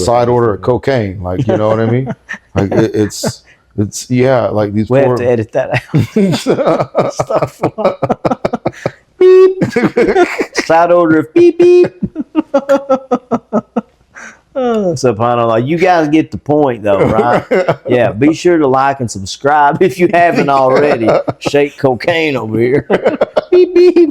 side order of cocaine, like, you know what I mean? Like it's yeah, like these. We have to edit that out. Stuff. Beep. Side order of beep beep. SubhanAllah. You guys get the point, though, right? Yeah. Be sure to like and subscribe if you haven't already. Shake cocaine over here. Beep beep.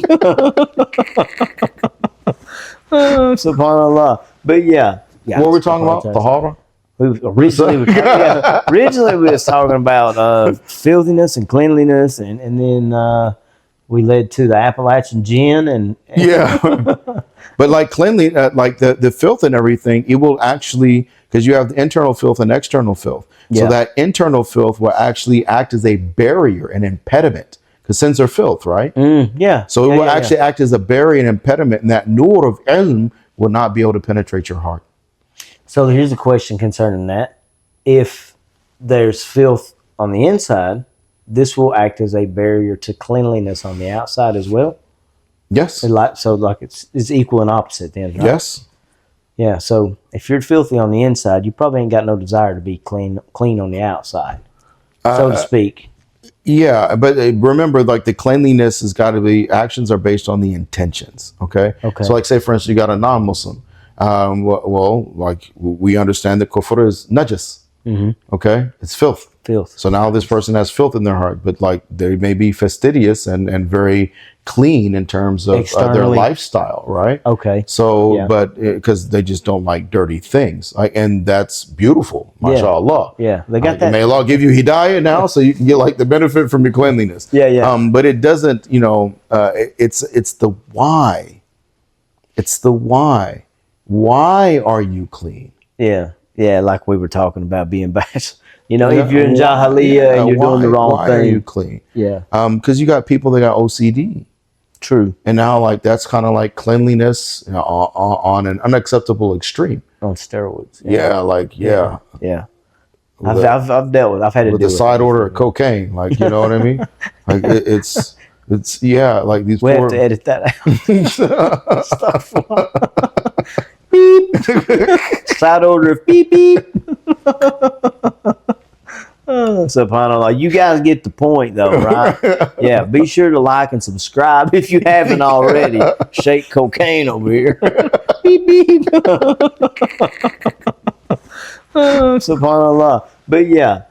SubhanAllah. But yeah. What were we talking about? Tahara? Originally we was talking about filthiness and cleanliness, and then we led to the Appalachian JINN and yeah. But like cleanly, like the filth and everything, it will actually, because you have the internal filth and external filth. So that internal filth will actually act as a barrier, an impediment, because sins are filth, right? Yeah. So it will actually act as a barrier and impediment, and that nur of ilm will not be able to penetrate your heart. So here's a question concerning that. If there's filth on the inside, this will act as a barrier to cleanliness on the outside as well? Yes. So it's equal and opposite then, right? Yes. Yeah, so if you're filthy on the inside, you probably ain't got no desire to be clean on the outside, so to speak. Yeah, but remember, like the cleanliness has got to be, actions are based on the intentions, okay? So like say, for instance, you got a non-Muslim. Well, like we understand that kufr is najas, okay? It's filth. So now this person has filth in their heart, but like they may be fastidious and very clean in terms of their lifestyle, right? Okay. So, but because they just don't like dirty things, and that's beautiful, mashallah. Yeah, they got that. May Allah give you hidayah now, so you can get like the benefit from your cleanliness. But it doesn't, you know, it's the why. It's the why. Why are you clean? Yeah, like we were talking about being bad. You know, if you're in Jahiliyyah and you're doing the wrong thing. Why are you clean? Yeah. Because you got people that got OCD. True. And now, like, that's kind of like cleanliness, you know, on an unacceptable extreme. On steroids. Yeah. I've dealt with. I've had to with do the side order of cocaine, like, you know what I mean? Like it's like these. We have to edit that out. Stuff. Beep. Side order of beep beep. SubhanAllah. You guys get the point, though, right? Yeah. Be sure to like and subscribe if you haven't already. Shake cocaine over here. Beep beep. SubhanAllah. But yeah,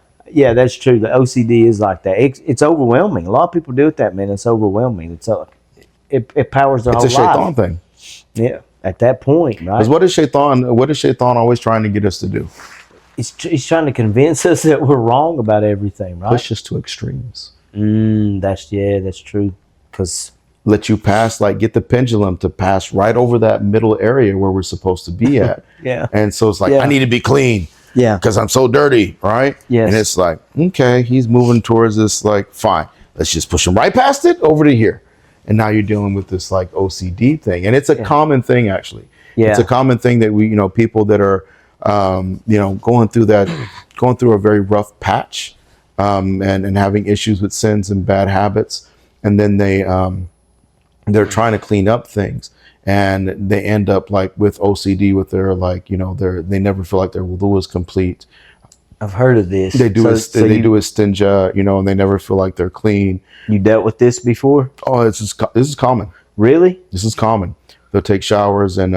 that's true. The OCD is like that. It's overwhelming. A lot of people do it that, man. It's overwhelming. It powers their whole life. It's a shaitan thing. Yeah. At that point, right? Because what is shaitan always trying to get us to do? He's trying to convince us that we're wrong about everything, right? Push us to extremes. That's true. Because let you pass, like get the pendulum to pass right over that middle area where we're supposed to be at. And so it's like, I need to be clean. Because I'm so dirty, right? Yes. And it's like, okay, he's moving towards this, like, fine. Let's just push him right past it over to here. And now you're dealing with this like OCD thing. And it's a common thing, actually. It's a common thing that we, you know, people that are, you know, going through a very rough patch, and having issues with sins and bad habits. And then they're trying to clean up things. And they end up like with OCD with their, like, you know, they never feel like their wudu is complete. I've heard of this. They do do istinja, you know, and they never feel like they're clean. You dealt with this before? Oh, this is common. Really? This is common. They'll take showers and,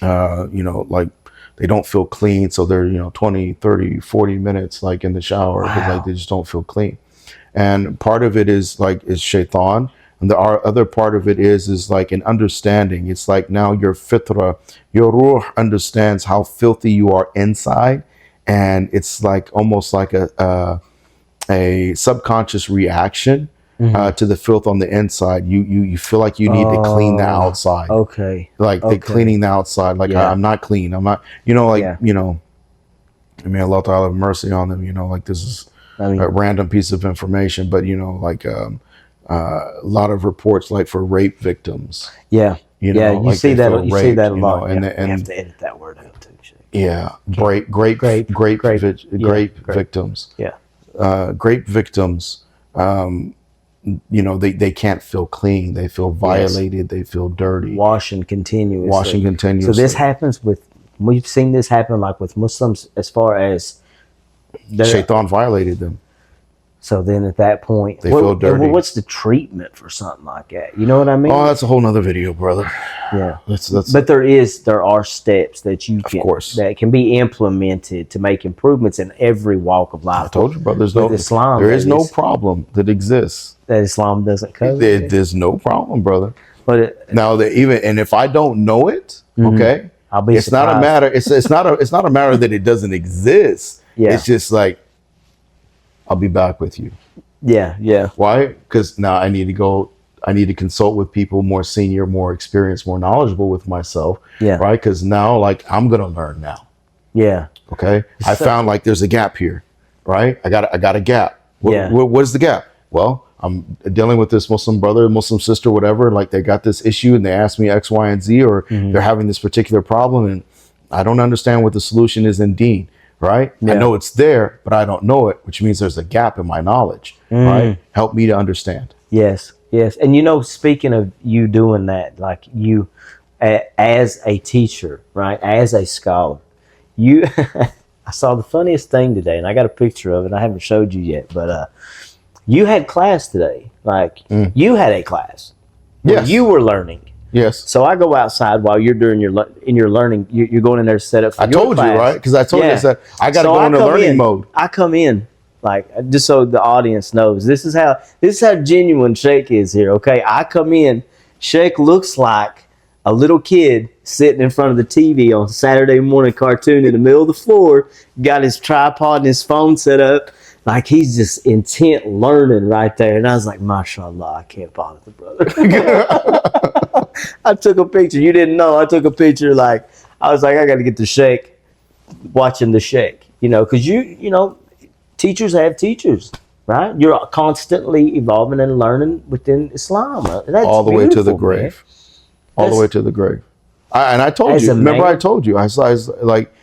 you know, like they don't feel clean. So they're, you know, 20, 30, 40 minutes like in the shower because like they just don't feel clean. And part of it is shaitan. And the other part of it is like an understanding. It's like now your fitra, your ruh understands how filthy you are inside. And it's like almost like a subconscious reaction to the filth on the inside. You feel like you need to clean the outside. Like the cleaning the outside. Like I'm not clean. I'm not, you know, like, you know, I mean, Allah Ta'ala have mercy on them, you know, like this is a random piece of information, but you know, like a lot of reports like for rape victims. You know, you like see that a lot. You know, and you have to edit that word out too. Yeah, grape victims. Grape victims. You know, they can't feel clean. They feel violated. They feel dirty. Washing continuously. So this happens with we've seen this happen like with Muslims as far as Shaitan violated them. So then at that point, They feel dirty. What's the treatment for something like that? You know what I mean? Oh, that's a whole nother video, brother. Yeah. That's But there are steps that you can, of course, that can be implemented to make improvements in every walk of life. I told you, brother. There is no problem that exists that Islam doesn't cover. There's no problem, brother. But if I don't know it, okay, I'll be it's surprised. not a matter. It's not a matter that it doesn't exist. Yeah. It's just like, I'll be back with you. Yeah. Why? Because now I need to consult with people more senior, more experienced, more knowledgeable with myself. Yeah. Right? Because now, like, I'm gonna learn now. Yeah. Okay. I found like there's a gap here. Right? I got a gap. What is the gap? Well, I'm dealing with this Muslim brother, Muslim sister, whatever. Like, they got this issue and they ask me X, Y, and Z, or they're having this particular problem, and I don't understand what the solution is in Deen. Right? Yeah. I know it's there, but I don't know it, which means there's a gap in my knowledge. Right? Help me to understand. Yes. And speaking of you doing that, like you as a teacher, right? As a scholar, I saw the funniest thing today, and I got a picture of it. I haven't showed you yet, but you had class today. Like you had a class. Yes. You were learning. Yes. So I go outside while you're doing your learning. You're going in there to set up for I your told class. you, right? Because I told you that I got to go into learning mode. I come in, like, just so the audience knows, this is how genuine Sheikh is here. Okay, I come in. Sheikh looks like a little kid sitting in front of the TV on Saturday morning cartoon in the middle of the floor. Got his tripod and his phone set up. Like, he's just intent learning right there. And I was like, mashallah, I can't bother the brother. I took a picture. You didn't know. I took a picture. Like, I was like, I got to get the Sheikh watching the Sheikh. Because teachers have teachers, right? You're constantly evolving and learning within Islam. That's all the way to the beautiful, grave. Man. All the way to the grave. And I told you. Remember, I told you. I was like,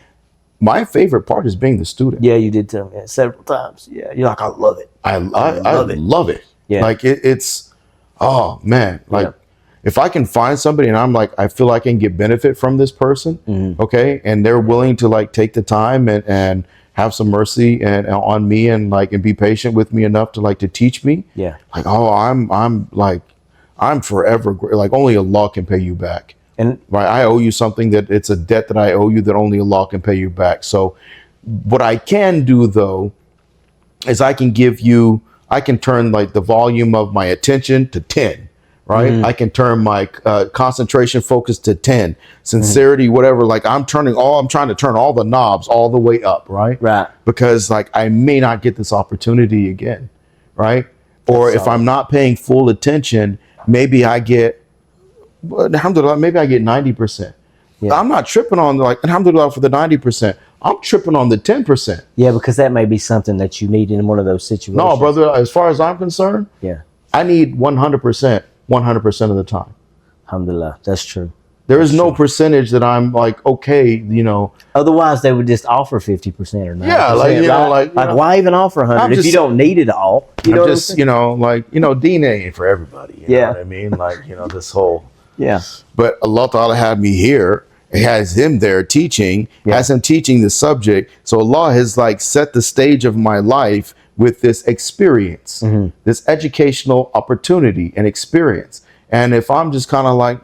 my favorite part is being the student. Yeah, you did tell me that several times. Yeah, you're like, I love it. I love it. Yeah. Like, it's, oh, man. Like, if I can find somebody and I'm like, I feel I can get benefit from this person, okay, and they're willing to, like, take the time and have some mercy and on me and, like, and be patient with me enough to, like, to teach me. Yeah. Like, oh, I'm forever, like, only Allah can pay you back. And right, I owe you something, that it's a debt that I owe you that only Allah can pay you back. So what I can do, though, is I can turn, like, the volume of my attention to 10, right? I can turn my concentration focus to 10, sincerity, whatever. Like, I'm trying to turn all the knobs all the way up, right? Right. Because, like, I may not get this opportunity again, right? Or if I'm not paying full attention, maybe I get, alhamdulillah, maybe I get 90%. Yeah. I'm not tripping on, like, alhamdulillah, for the 90%. I'm tripping on the 10%. Yeah, because that may be something that you need in one of those situations. No, brother, as far as I'm concerned, I need 100%, 100% of the time. Alhamdulillah, that's true. There is no percentage that I'm like, okay, Otherwise, they would just offer 50% or 90%. Yeah, like, right? Why even offer 100 if you don't need it all? Deen ain't for everybody. You know what I mean? Like, this whole. Yeah. But Allah Ta'ala had me here. It has him there teaching, has him teaching the subject. So Allah has, like, set the stage of my life with this experience, this educational opportunity and experience. And if I'm just kind of like,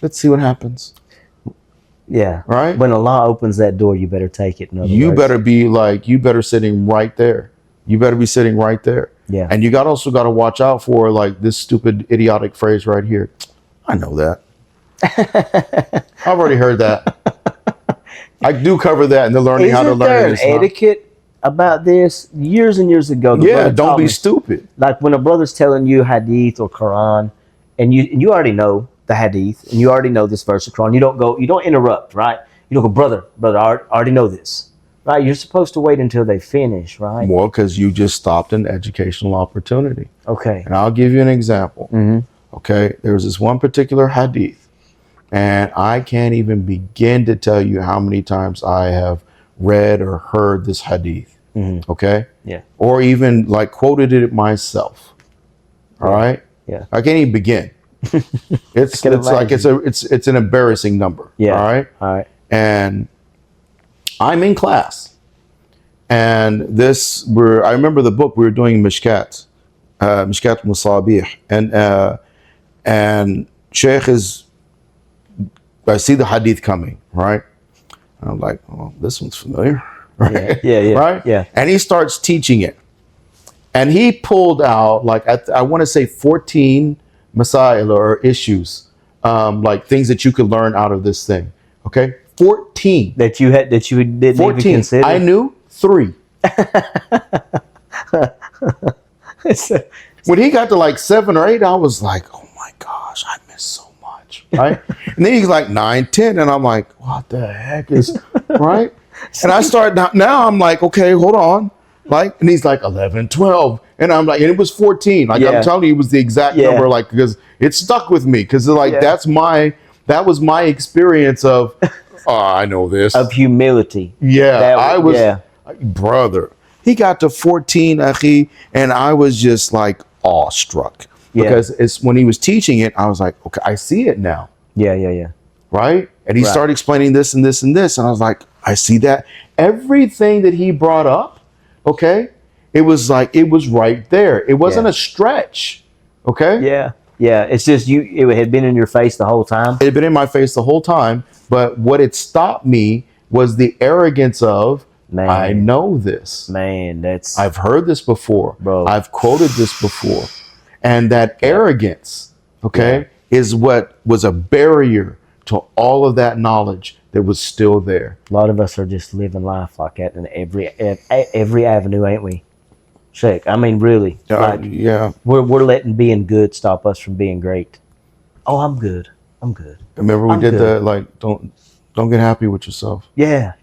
let's see what happens. Yeah. Right? When Allah opens that door, you better take it. You better sitting right there. You better be sitting right there. Yeah. And you also got to watch out for, like, this stupid idiotic phrase right here. I know that. I've already heard that. I do cover that in the learning how to learn. Isn't there an etiquette about this? Years and years ago. Don't be stupid. Like, when a brother's telling you hadith or Quran, and you already know the hadith, and you already know this verse of Quran, you don't interrupt, right? You don't go, brother, I already know this. Right, you're supposed to wait until they finish, right? Well, because you just stopped an educational opportunity. Okay. And I'll give you an example. Okay, there was this one particular hadith, and I can't even begin to tell you how many times I have read or heard this hadith. Okay? Yeah. Or even, like, quoted it myself. All right? Yeah. I can't even begin. It's can like it's an embarrassing number. Yeah. All right. And I'm in class, and I remember the book we were doing Mishkat Musabih, and Sheikh I see the hadith coming, right? And I'm like, oh, this one's familiar, right? Yeah. Right? Yeah. And he starts teaching it, and he pulled out like I want to say 14 masail or issues, like things that you could learn out of this thing. Okay, 14 that you didn't 14. even consider. I knew 3. When he got to like 7 or 8, I was like, oh my gosh, I missed so much, right? And then he's like 9, 10, and I'm like, what the heck is, right? And I started, now I'm like, okay, hold on. Like, and he's like 11, 12. And I'm like, and it was 14. Like, Yeah. I'm telling you, it was the exact Yeah. number, like, because it stuck with me. Because, like, Yeah. that was my experience of, oh, I know this. Of humility. Yeah, Yeah. brother. He got to 14, Akhi, and I was just like awestruck. Yeah. Because it's when he was teaching it, I was like, okay, I see it now. Yeah. Right? And he Right. started explaining this and this and this. And I was like, I see that. Everything that he brought up, okay, it was like, it was right there. It wasn't Yeah. a stretch. Okay? Yeah. It's just it had been in your face the whole time. It had been in my face the whole time. But what had stopped me was the arrogance of, Man. I know this. Man, that's I've heard this before. Bro. I've quoted this before. And that arrogance, okay, is what was a barrier to all of that knowledge that was still there. a lot of us are just living life like that in every avenue, ain't we? Sheikh, I mean, really, like, Yeah. we're letting being good stop us from being great. Oh, I'm good. Remember we I'm did good. the, like, don't get happy with yourself. Yeah.